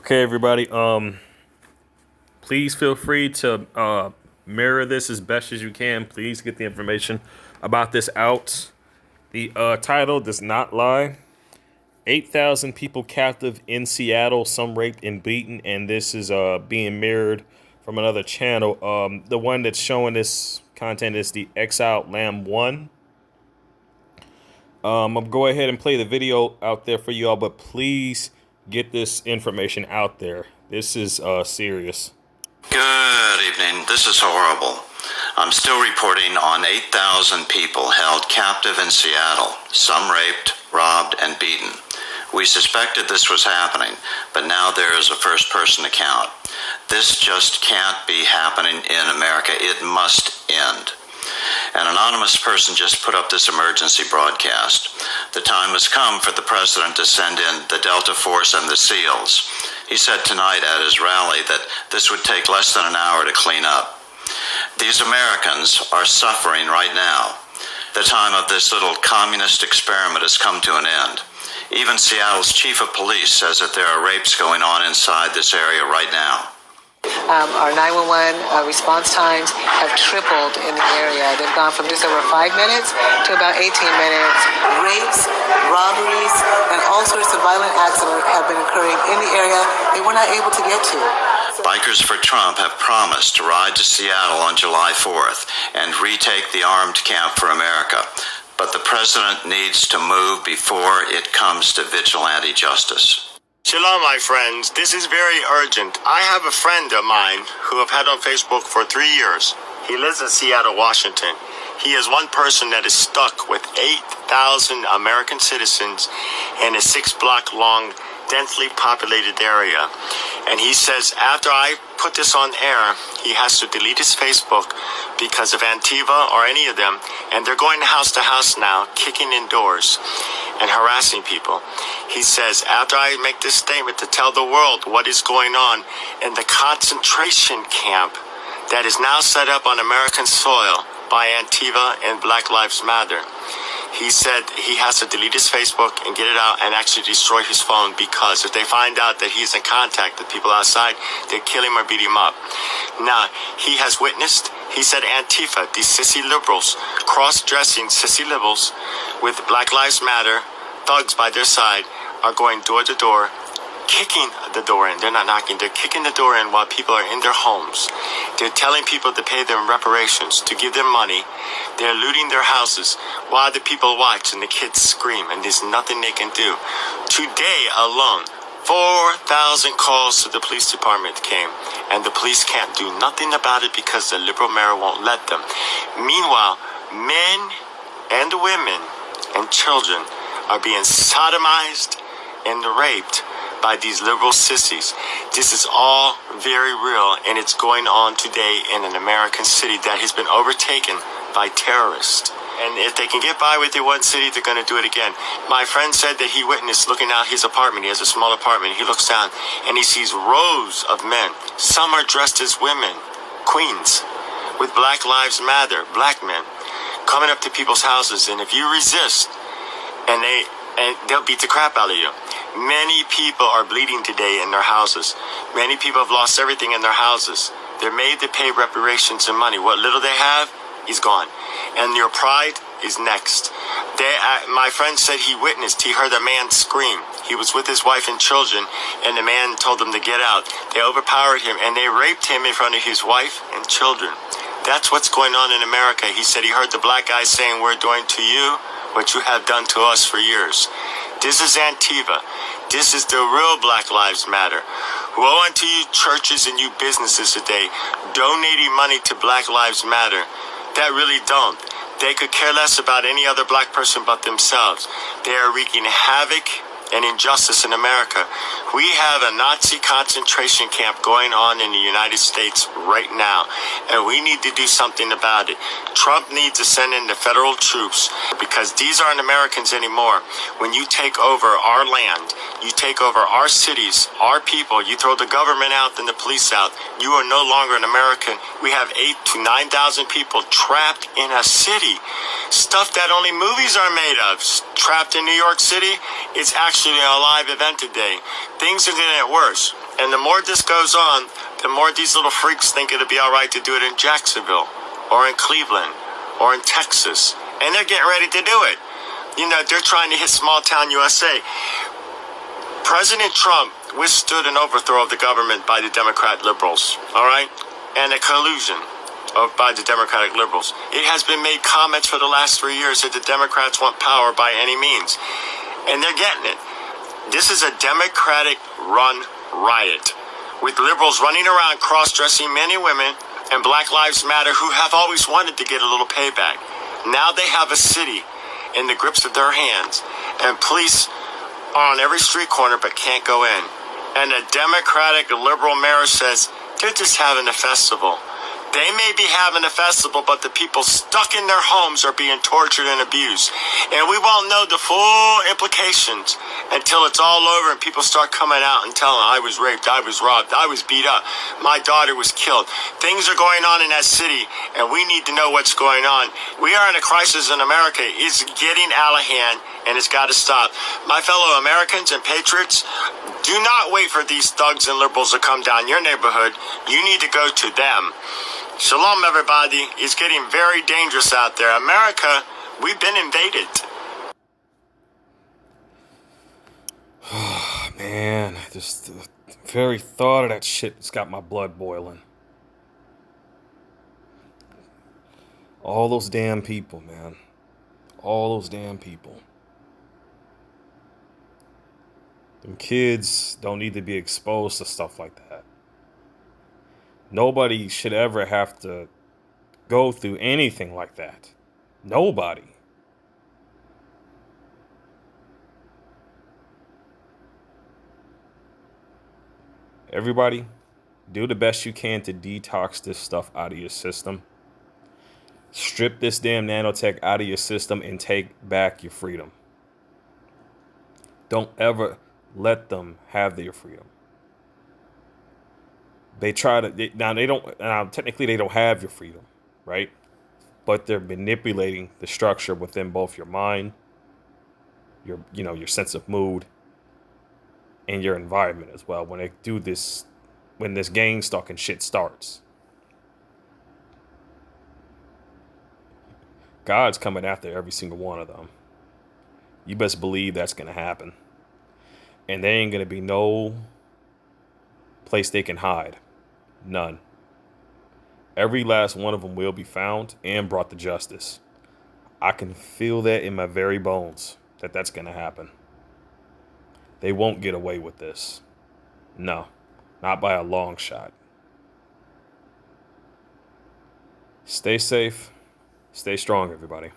Okay, everybody. Please feel free to mirror this as best as you can. Please get the information about this out. The title does not lie. 8,000 people captive in Seattle, some raped and beaten, and this is being mirrored from another channel. The one that's showing this content is the Exiled Lamb 1. I'll go ahead and play the video out there for you all, but please get this information out there. This is serious. Good evening. This is horrible. I'm still reporting on 8,000 people held captive in Seattle, some raped, robbed, and beaten. We suspected this was happening, but now there is a first-person account. This just can't be happening in America. It must end. An anonymous person just put up this emergency broadcast. The time has come for the president to send in the Delta Force and the SEALs. He said tonight at his rally that this would take less than an hour to clean up. These Americans are suffering right now. The time of this little communist experiment has come to an end. Even Seattle's chief of police says that there are rapes going on inside this area right now. Our 911 response times have tripled in the area. They've gone from just over 5 minutes to about 18 minutes. Rapes, robberies, and all sorts of violent accidents have been occurring in the area they were not able to get to. Bikers for Trump have promised to ride to Seattle on July 4th and retake the armed Camp for America. But the president needs to move before it comes to vigilante justice. Shalom, my friends. This is very urgent. I have a friend of mine who I've had on Facebook for 3 years. He lives in Seattle, Washington. He is one person that is stuck with 8,000 American citizens in a 6-block long, densely populated area. And he says after I put this on air, he has to delete his Facebook because of Antifa or any of them. And they're going house to house now, kicking in doors and harassing people. He says, after I make this statement to tell the world what is going on in the concentration camp that is now set up on American soil by Antifa and Black Lives Matter, he said he has to delete his Facebook and get it out and actually destroy his phone, because if they find out that he's in contact with people outside, they kill him or beat him up. Now, he has witnessed, he said Antifa, these sissy liberals, cross-dressing sissy liberals with Black Lives Matter, thugs by their side, are going door to door, kicking the door in. They're not knocking, they're kicking the door in while people are in their homes. They're telling people to pay them reparations, to give them money. They're looting their houses while the people watch and the kids scream, and there's nothing they can do. Today alone, 4,000 calls to the police department came, and the police can't do nothing about it because the liberal mayor won't let them. Meanwhile, men and women and children are being sodomized and raped by these liberal sissies. This is all very real, and it's going on today in an American city that has been overtaken by terrorists. And if they can get by with it one city, they're going to do it again. My friend said that he witnessed looking out his apartment. He has a small apartment. He looks down and he sees rows of men. Some are dressed as women, queens, with Black Lives Matter, black men, coming up to people's houses. And if you resist, and they'll beat the crap out of you. Many people are bleeding today in their houses. Many people have lost everything in their houses. They're made to pay reparations and money. What little they have is gone. And your pride is next. My friend said he heard a man scream. He was with his wife and children, and the man told them to get out. They overpowered him, and they raped him in front of his wife and children. That's what's going on in America. He said he heard the black guy saying, "We're doing to you what you have done to us for years." This is Antifa. This is the real Black Lives Matter. Woe unto you churches and you businesses today donating money to Black Lives Matter that really don't. They could care less about any other black person but themselves. They are wreaking havoc and injustice in America. We have a Nazi concentration camp going on in the United States right now, and we need to do something about it. Trump needs to send in the federal troops, because these aren't Americans anymore. When you take over our land, you take over our cities, our people, you throw the government out and the police out, you are no longer an American. We have 8,000 to 9,000 people trapped in a city. Stuff that only movies are made of. Trapped in New York City, it's actually shooting a live event today. Things are going to get worse. And the more this goes on, the more these little freaks think it'll be all right to do it in Jacksonville or in Cleveland or in Texas. And they're getting ready to do it. You know, they're trying to hit small town USA. President Trump withstood an overthrow of the government by the Democrat liberals, all right? And a collusion by the Democratic liberals. It has been made comments for the last 3 years that the Democrats want power by any means. And they're getting it. This is a Democratic-run riot with liberals running around cross-dressing men and women and Black Lives Matter who have always wanted to get a little payback. Now they have a city in the grips of their hands, and police are on every street corner but can't go in. And a Democratic liberal mayor says they're just having a festival. They may be having a festival, but the people stuck in their homes are being tortured and abused. And we won't know the full implications until it's all over and people start coming out and telling, I was raped, I was robbed, I was beat up, my daughter was killed. Things are going on in that city, and we need to know what's going on. We are in a crisis in America. It's getting out of hand, and it's got to stop. My fellow Americans and patriots, do not wait for these thugs and liberals to come down your neighborhood. You need to go to them. Shalom, everybody. It's getting very dangerous out there. America, we've been invaded. Man, just the very thought of that shit has got my blood boiling. All those damn people, man. All those damn people. Them kids don't need to be exposed to stuff like that. Nobody should ever have to go through anything like that. Nobody. Everybody, do the best you can to detox this stuff out of your system. Strip this damn nanotech out of your system and take back your freedom. Don't ever let them have their freedom. They try to, technically they don't have your freedom, right? But they're manipulating the structure within both your mind, your sense of mood, and your environment as well. When they do this, when this gang stalking shit starts, God's coming after every single one of them. You best believe that's going to happen. And there ain't going to be no place they can hide. None. Every last one of them will be found and brought to justice. I can feel that in my very bones that that's going to happen. They won't get away with this. No, not by a long shot. Stay safe. Stay strong, everybody.